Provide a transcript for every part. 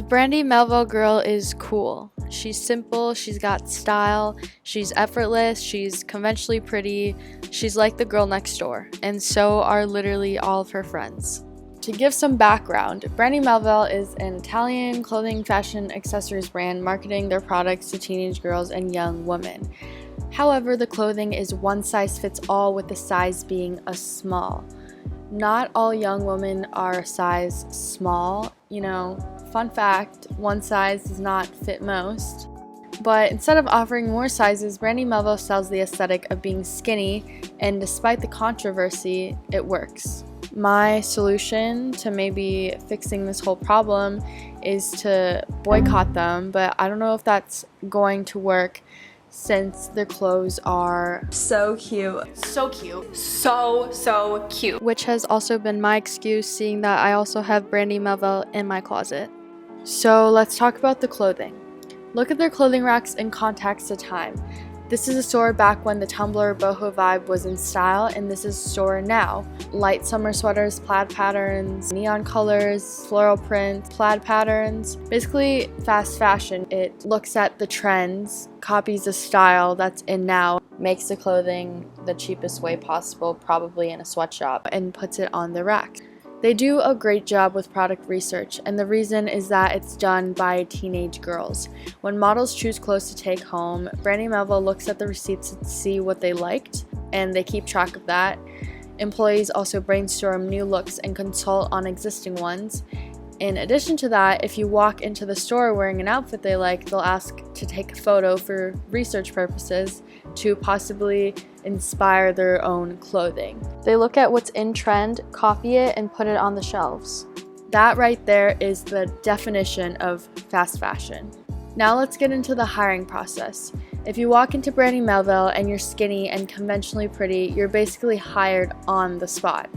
The Brandy Melville girl is cool. She's simple, she's got style, she's effortless, she's conventionally pretty, she's like the girl next door, and so are literally all of her friends. To give some background, Brandy Melville is an Italian clothing, fashion, accessories brand marketing their products to teenage girls and young women. However, the clothing is one size fits all, with the size being a small. Not all young women are a size small. Fun fact, one size does not fit most. But instead of offering more sizes, Brandy Melville sells the aesthetic of being skinny, and despite the controversy, it works. My solution to maybe fixing this whole problem is to boycott them, but I don't know if that's going to work since their clothes are so cute. So cute. So cute. Which has also been my excuse, seeing that I also have Brandy Melville in my closet. So let's talk about the clothing. Look at their clothing racks in context of time. This is a store back when the Tumblr boho vibe was in style, and this is a store now. Light summer sweaters, plaid patterns, neon colors, floral prints, plaid patterns. Basically fast fashion. It looks at the trends, copies the style that's in now, makes the clothing the cheapest way possible, probably in a sweatshop, and puts it on the rack. They do a great job with product research, and the reason is that it's done by teenage girls. When models choose clothes to take home, Brandy Melville looks at the receipts to see what they liked, and they keep track of that. Employees also brainstorm new looks and consult on existing ones. In addition to that, if you walk into the store wearing an outfit they like, they'll ask to take a photo for research purposes to possibly inspire their own clothing. They look at what's in trend, copy it, and put it on the shelves. That right there is the definition of fast fashion. Now let's get into the hiring process. If you walk into Brandy Melville and you're skinny and conventionally pretty, you're basically hired on the spot.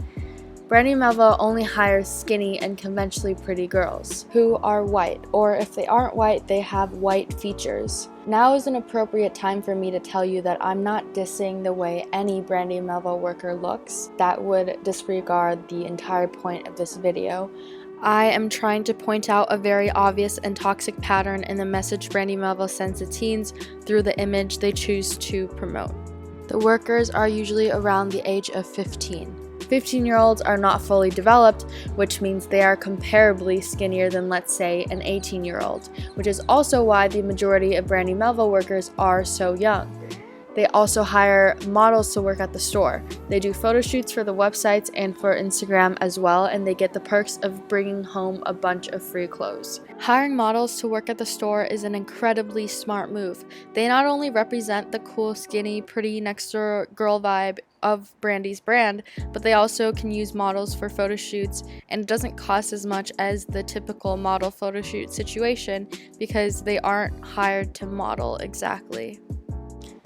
Brandy Melville only hires skinny and conventionally pretty girls who are white, or if they aren't white, they have white features. Now is an appropriate time for me to tell you that I'm not dissing the way any Brandy Melville worker looks. That would disregard the entire point of this video. I am trying to point out a very obvious and toxic pattern in the message Brandy Melville sends to teens through the image they choose to promote. The workers are usually around the age of 15. 15-year-olds are not fully developed, which means they are comparably skinnier than, let's say, an 18-year-old, which is also why the majority of Brandy Melville workers are so young. They also hire models to work at the store. They do photo shoots for the websites and for Instagram as well, and they get the perks of bringing home a bunch of free clothes. Hiring models to work at the store is an incredibly smart move. They not only represent the cool, skinny, pretty next-door girl vibe of Brandy's brand, but they also can use models for photo shoots, and it doesn't cost as much as the typical model photo shoot situation because they aren't hired to model exactly.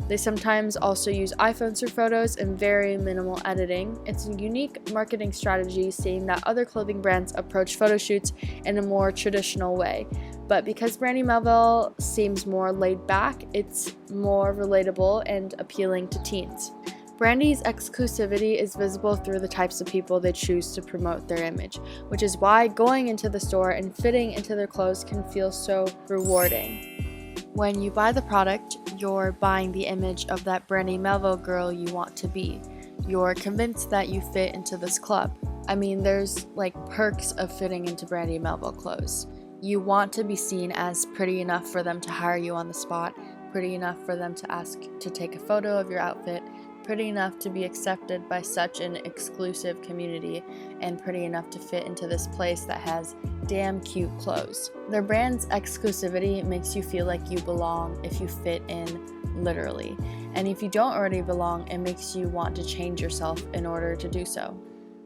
They sometimes also use iPhones for photos and very minimal editing. It's a unique marketing strategy, seeing that other clothing brands approach photo shoots in a more traditional way. But because Brandy Melville seems more laid back, it's more relatable and appealing to teens. Brandy's exclusivity is visible through the types of people they choose to promote their image, which is why going into the store and fitting into their clothes can feel so rewarding. When you buy the product, you're buying the image of that Brandy Melville girl you want to be. You're convinced that you fit into this club. I mean, there's perks of fitting into Brandy Melville clothes. You want to be seen as pretty enough for them to hire you on the spot, pretty enough for them to ask to take a photo of your outfit, pretty enough to be accepted by such an exclusive community, and pretty enough to fit into this place that has damn cute clothes. Their brand's exclusivity makes you feel like you belong if you fit in, literally. And if you don't already belong, it makes you want to change yourself in order to do so.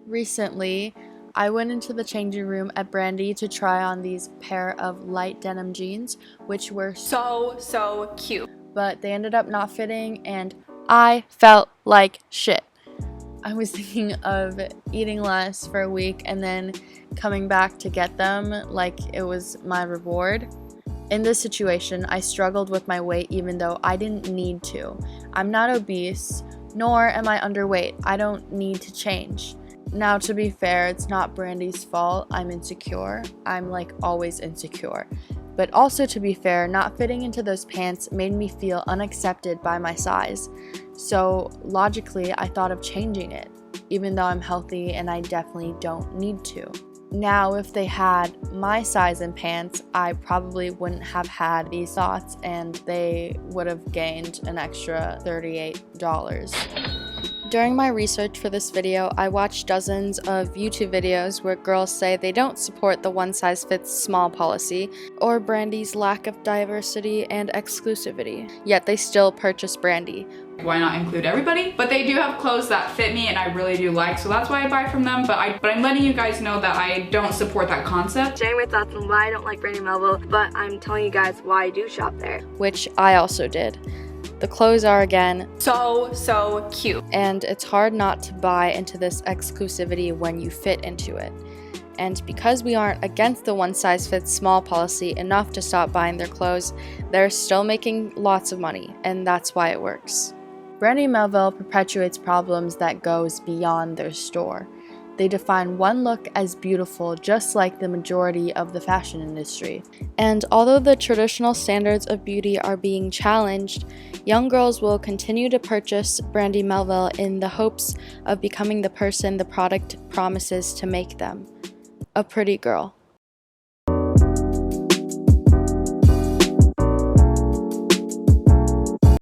Recently, I went into the changing room at Brandy to try on these pair of light denim jeans, which were so cute. But they ended up not fitting, and I felt like shit. I was thinking of eating less for a week and then coming back to get them like it was my reward. In this situation, I struggled with my weight even though I didn't need to. I'm not obese, nor am I underweight. I don't need to change. Now, to be fair, it's not Brandy's fault. I'm insecure. I'm like always insecure. But also, to be fair, not fitting into those pants made me feel unaccepted by my size. So logically, I thought of changing it, even though I'm healthy and I definitely don't need to. Now, if they had my size in pants, I probably wouldn't have had these thoughts and they would have gained an extra $38. During my research for this video, I watched dozens of YouTube videos where girls say they don't support the one-size-fits-small policy or Brandy's lack of diversity and exclusivity, yet they still purchase Brandy. Why not include everybody? But they do have clothes that fit me and I really do like, so that's why I buy from them, but I'm letting you guys know that I don't support that concept. Sharing my thoughts on why I don't like Brandy Melville, but I'm telling you guys why I do shop there. Which I also did. The clothes are, again, so cute. And it's hard not to buy into this exclusivity when you fit into it. And because we aren't against the one-size-fits-small policy enough to stop buying their clothes, they're still making lots of money, and that's why it works. Brandy Melville perpetuates problems that goes beyond their store. They define one look as beautiful, just like the majority of the fashion industry. And although the traditional standards of beauty are being challenged, young girls will continue to purchase Brandy Melville in the hopes of becoming the person the product promises to make them: a pretty girl.